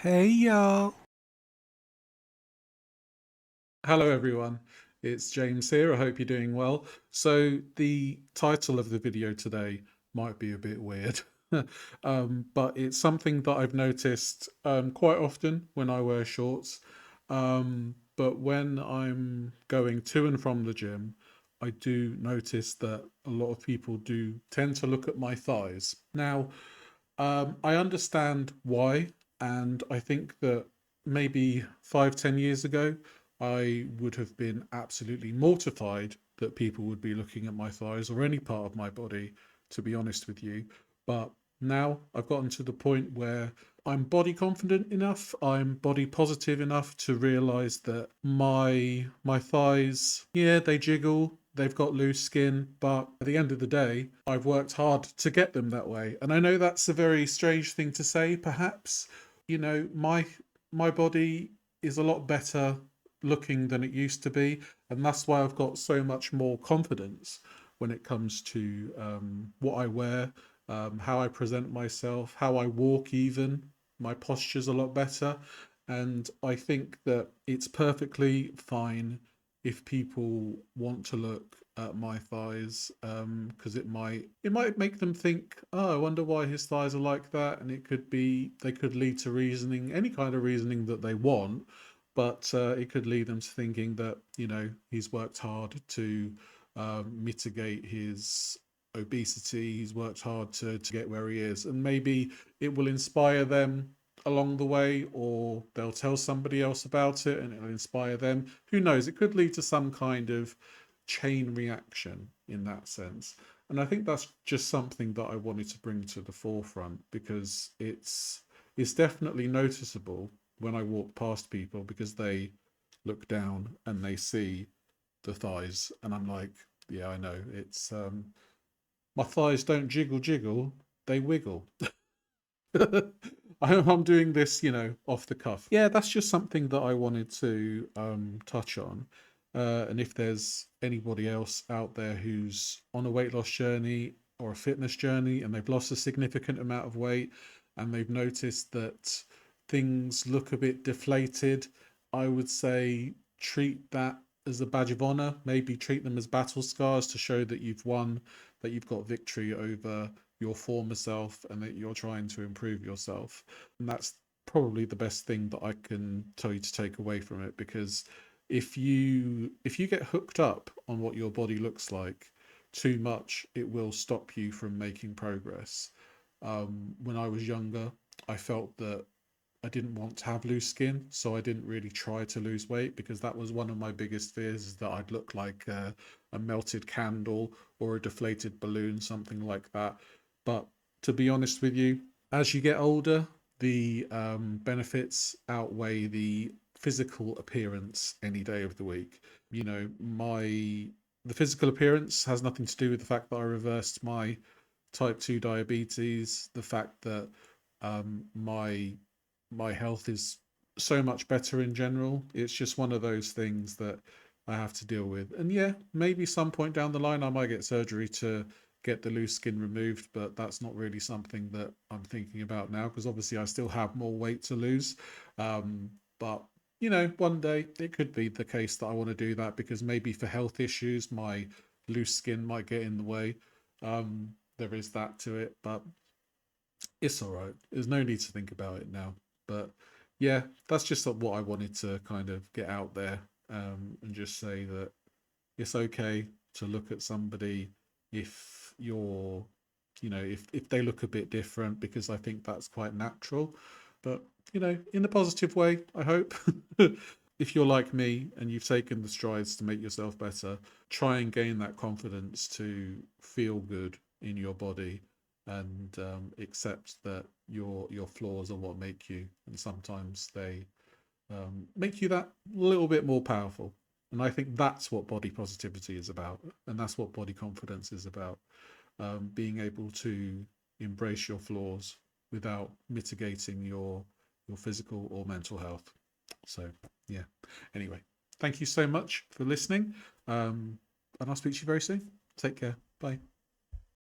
Hey y'all. Hello, everyone. It's James here. I hope you're doing well. So, the title of the video today might be a bit weird, but it's something that I've noticed quite often when I wear shorts. But when I'm going to and from the gym, I do notice that a lot of people do tend to look at my thighs. Now, I understand why, and I think that maybe 5, 10 years ago, I would have been absolutely mortified that people would be looking at my thighs or any part of my body, to be honest with you. But now I've gotten to the point where I'm body confident enough, I'm body positive enough to realize that my thighs, yeah, they jiggle, they've got loose skin, but at the end of the day, I've worked hard to get them that way. And I know that's a very strange thing to say, perhaps. My body is a lot better looking than it used to be, and that's why I've got so much more confidence when it comes to what I wear, how I present myself, how I walk, even. My posture's a lot better. And I think that it's perfectly fine if people want to look at my thighs, because it might make them think, oh, I wonder why his thighs are like that, and they could lead to reasoning, any kind of reasoning that they want, but it could lead them to thinking that he's worked hard to mitigate his obesity. He's worked hard to get where he is, and maybe it will inspire them along the way, or they'll tell somebody else about it and it'll inspire them. Who knows? It could lead to some kind of chain reaction in that sense. And I think that's just something that I wanted to bring to the forefront, because it's definitely noticeable when I walk past people, because they look down and they see the thighs, and I'm like, yeah, I know. It's my thighs don't jiggle jiggle, they wiggle. I'm doing this, off the cuff. Yeah, that's just something that I wanted to touch on. And if there's anybody else out there who's on a weight loss journey or a fitness journey and they've lost a significant amount of weight and they've noticed that things look a bit deflated, I would say treat that as a badge of honor. Maybe treat them as battle scars to show that you've won, that you've got victory over your former self, and that you're trying to improve yourself. And that's probably the best thing that I can tell you to take away from it, because if you get hooked up on what your body looks like too much, it will stop you from making progress. When I was younger, I felt that I didn't want to have loose skin, so I didn't really try to lose weight, because that was one of my biggest fears, is that I'd look like a melted candle or a deflated balloon, something like that. But to be honest with you, as you get older, the benefits outweigh the physical appearance any day of the week. The physical appearance has nothing to do with the fact that I reversed my type 2 diabetes, the fact that my health is so much better in general. It's just one of those things that I have to deal with. And yeah, maybe some point down the line I might get surgery to get the loose skin removed, but that's not really something that I'm thinking about now, because obviously I still have more weight to lose. But one day it could be the case that I want to do that, because maybe for health issues, my loose skin might get in the way. There is that to it, but it's all right. There's no need to think about it now. But yeah, that's just what I wanted to kind of get out there, and just say that it's okay to look at somebody if if they look a bit different, because I think that's quite natural. But in a positive way, I hope. If you're like me and you've taken the strides to make yourself better, try and gain that confidence to feel good in your body, and accept that your flaws are what make you, and sometimes they make you that little bit more powerful. And I think that's what body positivity is about, and that's what body confidence is about. Being able to embrace your flaws without mitigating your physical or mental health. So yeah. Anyway, thank you so much for listening, and I'll speak to you very soon. Take care. Bye.